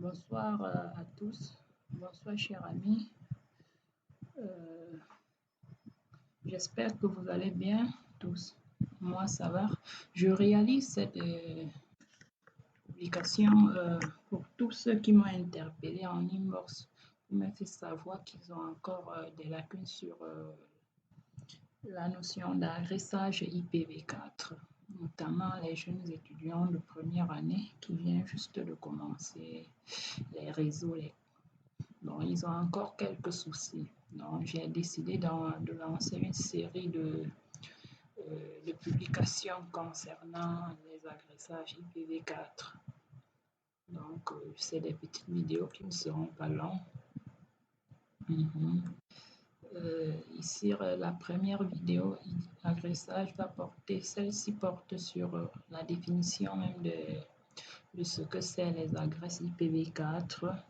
Bonsoir à tous. Bonsoir, chers amis. J'espère que vous allez bien tous. Moi, ça va. Je réalise cette publication pour tous ceux qui m'ont interpellé en inbox pour me faire savoir qu'ils ont encore des lacunes sur la notion d'agressage IPv4, notamment les jeunes étudiants de première année qui viennent juste de commencer les réseaux. Donc, ils ont encore quelques soucis. Donc, j'ai décidé de lancer une série de publications concernant les agressages IPv4. Donc, c'est des petites vidéos qui ne seront pas longues. Ici, la première vidéo, agressage, celle-ci porte sur la définition même de ce que c'est les agresses IPv4,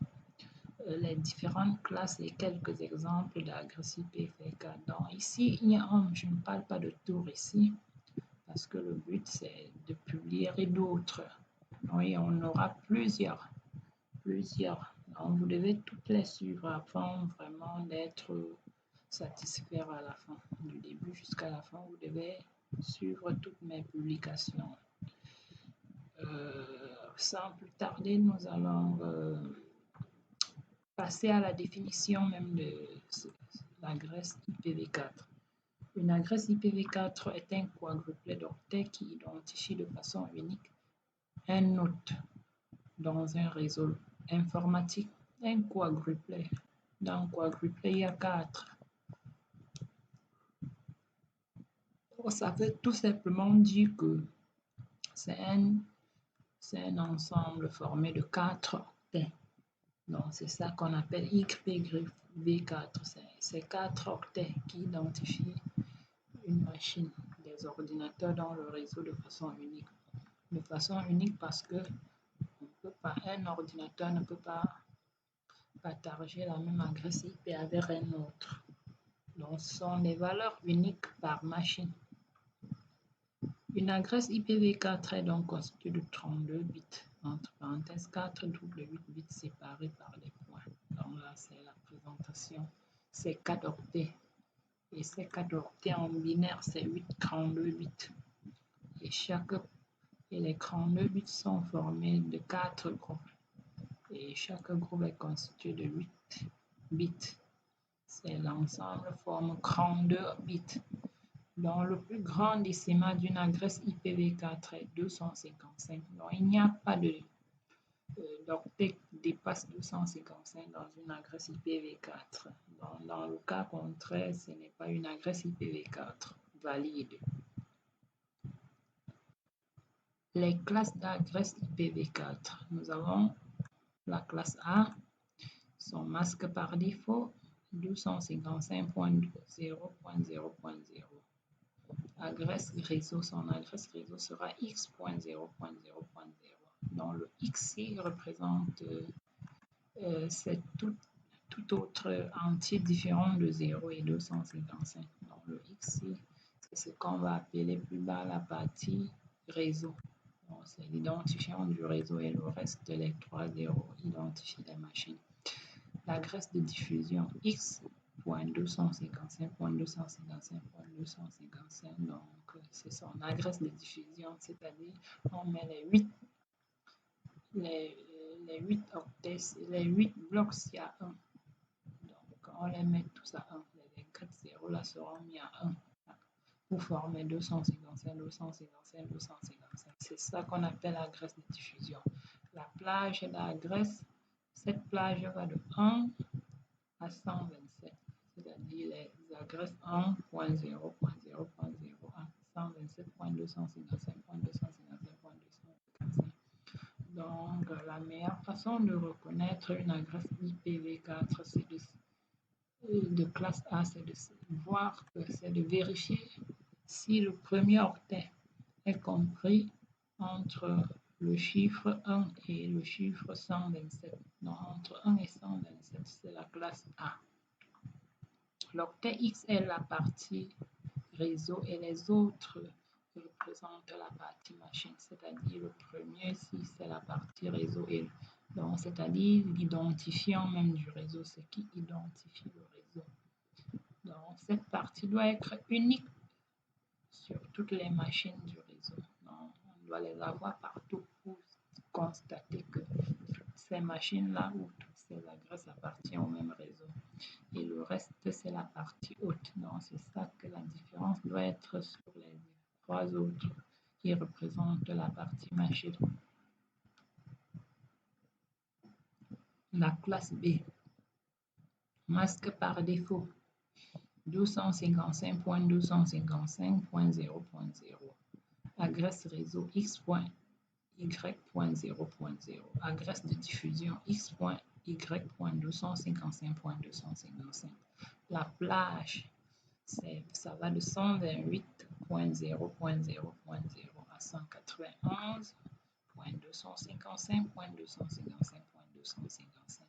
les différentes classes et quelques exemples d'agresses IPv4. Donc ici, je ne parle pas de tour ici, parce que le but c'est de publier d'autres. Oui, on aura plusieurs. Donc, vous devez toutes les suivre afin vraiment d'être satisfait à la fin. Du début jusqu'à la fin, vous devez suivre toutes mes publications. Sans plus tarder, nous allons passer à la définition même de l'agresse IPv4. Une agresse IPv4 est un quadruplet d'octets qui identifie de façon unique un node dans un réseau informatique. Un quadruplet. Dans un quadruplet, il y a 4. Ça veut tout simplement dire que c'est un ensemble formé de 4 octets. Donc, c'est ça qu'on appelle IPv4. C'est 4 octets qui identifient une machine, des ordinateurs dans le réseau de façon unique. De façon unique parce que un ordinateur ne peut pas partager la même adresse IP avec un autre. Donc, ce sont des valeurs uniques par machine. Une adresse IPv4 est donc constituée de 32 bits, entre parenthèses 4 double 8 bits séparés par des points. Donc là, c'est la présentation. C'est 4 octets. Et ces 4 octets en binaire, c'est 8 32 bits. Et les 32 bits sont formés de 4 groupes. Et chaque groupe est constitué de 8 bits. C'est l'ensemble forme 32 bits. Donc, le plus grand décimal d'une adresse IPv4 est 255. Donc, il n'y a pas d'octet qui dépasse 255 dans une adresse IPv4. Donc, dans le cas contraire, ce n'est pas une adresse IPv4 valide. Les classes d'adresse IPv4. Nous avons la classe A, son masque par défaut, 255.0.0.0. Adresse réseau, son adresse réseau sera x.0.0.0. Donc le x représente c'est tout autre entier différent de 0 et 255. Donc le x c'est ce qu'on va appeler plus bas la partie réseau. C'est l'identifiant du réseau et le reste, les 3 zéros identifient la machine. L'adresse de diffusion x.255.255.255. Donc, c'est son adresse de diffusion, c'est-à-dire on met les 8 octets, les 8 blocs s'il y a 1. Donc, on les met tous à 1. Les 24 zéros là seront mis à 1 pour former 255. C'est ça qu'on appelle l'adresse de diffusion. La plage d'adresse, cette plage va de 1 à 127, c'est-à-dire les adresses 1.0.0.0 à 127.255.255.255. Donc, la meilleure façon de reconnaître une adresse IPv4, c'est de classe A, c'est de voir que c'est de vérifier si le premier octet est compris entre le chiffre 1 et le chiffre 127. Donc, entre 1 et 127, c'est la classe A. L'octet X est la partie réseau et les autres représentent la partie machine, c'est-à-dire le premier ici, c'est la partie réseau et Donc, c'est-à-dire l'identifiant même du réseau, ce qui identifie le réseau. Donc, cette partie doit être unique sur toutes les machines du réseau. Donc, on doit les avoir partout pour constater que ces machines-là ou toutes ces adresses appartiennent au même réseau. Et le reste, c'est la partie haute. Donc, c'est ça que la différence doit être sur les trois autres qui représentent la partie machine. La classe B. Masque par défaut. 255.255.0.0. Adresse réseau x.y.0.0. Adresse de diffusion x.y.255.255. La plage, ça va de 128.0.0.0 à 191.255.255.255.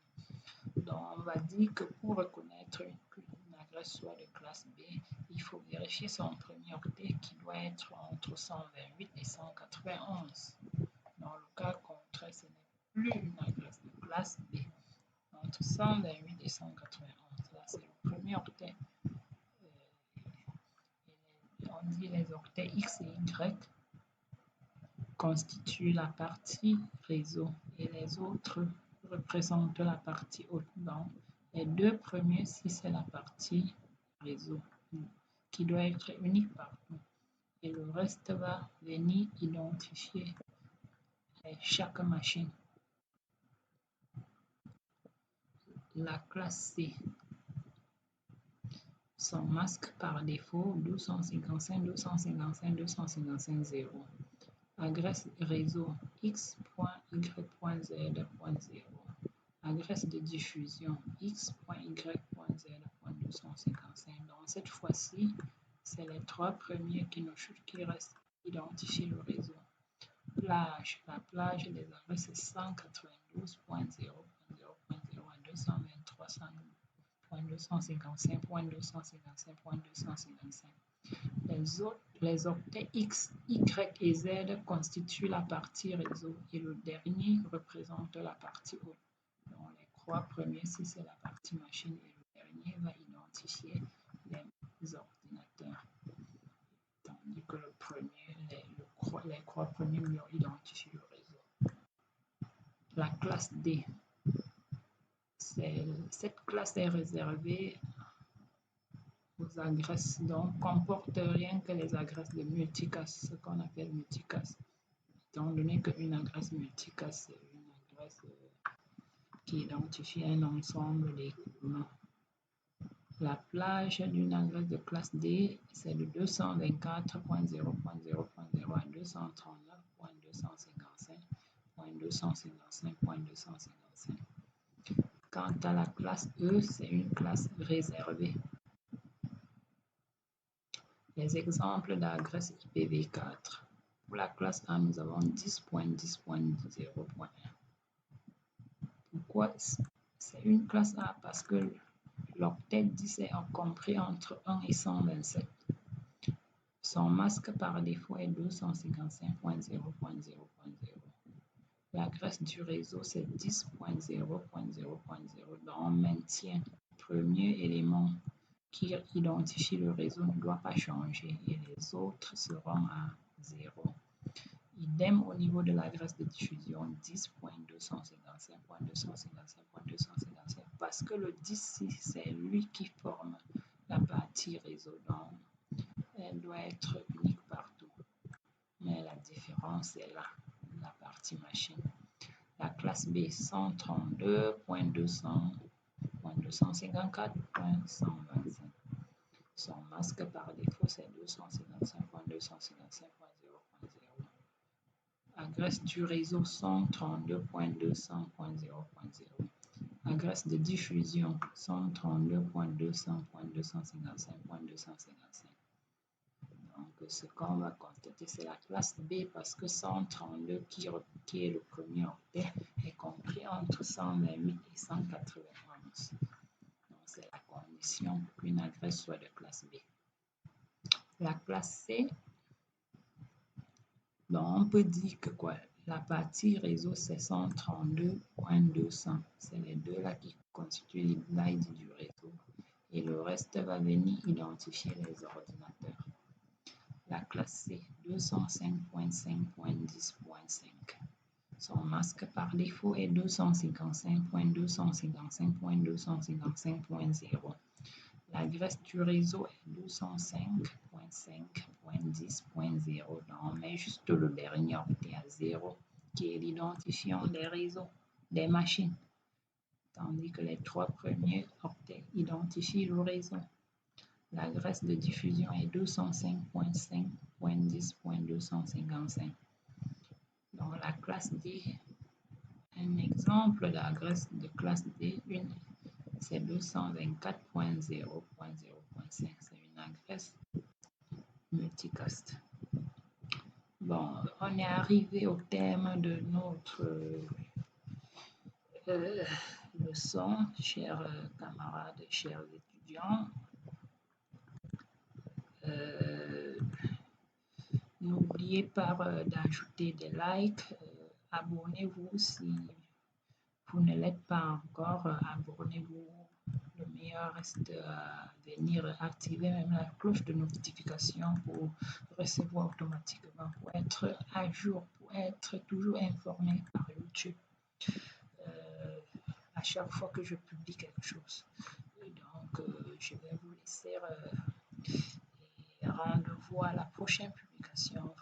Donc, on va dire que pour reconnaître qu'une adresse soit de classe B, il faut vérifier son premier octet qui doit être entre 128 et 191. Dans le cas contraire, ce n'est plus une adresse de classe B. Entre 128 et 191, là c'est le premier octet. On dit les octets X et Y constituent la partie réseau et les autres représentent la partie haute. Donc, les deux premiers, si c'est la partie réseau, qui doit être unique partout. Et le reste va venir identifier chaque machine. La classe C. Son masque par défaut 255.255.255.0. Adresse réseau x.y.z.0. Adresse de diffusion x.y.z.255. Donc cette fois-ci, c'est les trois premiers qui restent identifier le réseau. Plage. La plage des adresses est 192.0.0.0 à 223.255.255.255. Les octets X, Y et Z constituent la partie réseau et le dernier représente la partie haute. Donc les trois premiers, si c'est la partie machine, et le dernier va identifier les ordinateurs. Tandis que le premier, les trois premiers identifient le réseau. La classe D. Cette classe est réservée aux adresses, donc comporte rien que les adresses de multicast, ce qu'on appelle multicast. Étant donné qu'une adresse multicast, c'est une adresse qui identifie un ensemble d'équipements. La plage d'une adresse de classe D, c'est de 224.0.0.0 à 239.255.255.255. Quant à la classe E, c'est une classe réservée. Les exemples d'adresses IPv4. Pour la classe A, nous avons 10.10.0.1. Pourquoi c'est une classe A? Parce que l'octet 10 est compris entre 1 et 127. Son masque par défaut est 255.0.0.0. L'adresse du réseau, c'est 10.0.0.0. Donc, on maintient le premier élément qui identifie le réseau ne doit pas changer et les autres seront à 0. Idem au niveau de l'adresse de diffusion 10.255.255.255 parce que le 10, c'est lui qui forme la partie réseau. Donc, elle doit être unique partout. Mais la différence est là, la partie machine. La classe B 132.200.254.125. Son masque par défaut, c'est 255.255.0.0. Adresse du réseau 132.200.0.0. Adresse de diffusion 132.200.255.255. Donc, ce qu'on va constater, c'est la classe B parce que 132, qui est le premier octet, est compris entre 128 et 191. Donc, c'est la condition pour qu'une adresse soit de classe B. La classe C, donc on peut dire que quoi? La partie réseau, c'est 132.200. C'est les deux là qui constituent l'ID du réseau. Et le reste va venir identifier les ordinateurs. La classe C, 205.5.10.5. Son masque par défaut est 255.255.255.0. L'adresse du réseau est 205.5.10.0. On met juste le dernier octet à 0 qui est l'identifiant des réseaux, des machines, tandis que les trois premiers octets identifient le réseau. L'adresse de diffusion est 205.5.10.255. Dans la classe D, un exemple d'adresse de classe D, c'est 224.0.0.5. C'est une adresse multicast. Bon, on est arrivé au terme de notre leçon, chers camarades, chers étudiants. N'oubliez pas d'ajouter des likes. Abonnez-vous si vous ne l'êtes pas encore. Abonnez-vous. Le meilleur reste à venir activer même la cloche de notification pour recevoir automatiquement, pour être à jour, pour être toujours informé par YouTube à chaque fois que je publie quelque chose. Donc, je vais vous laisser et rendez-vous à la prochaine publication.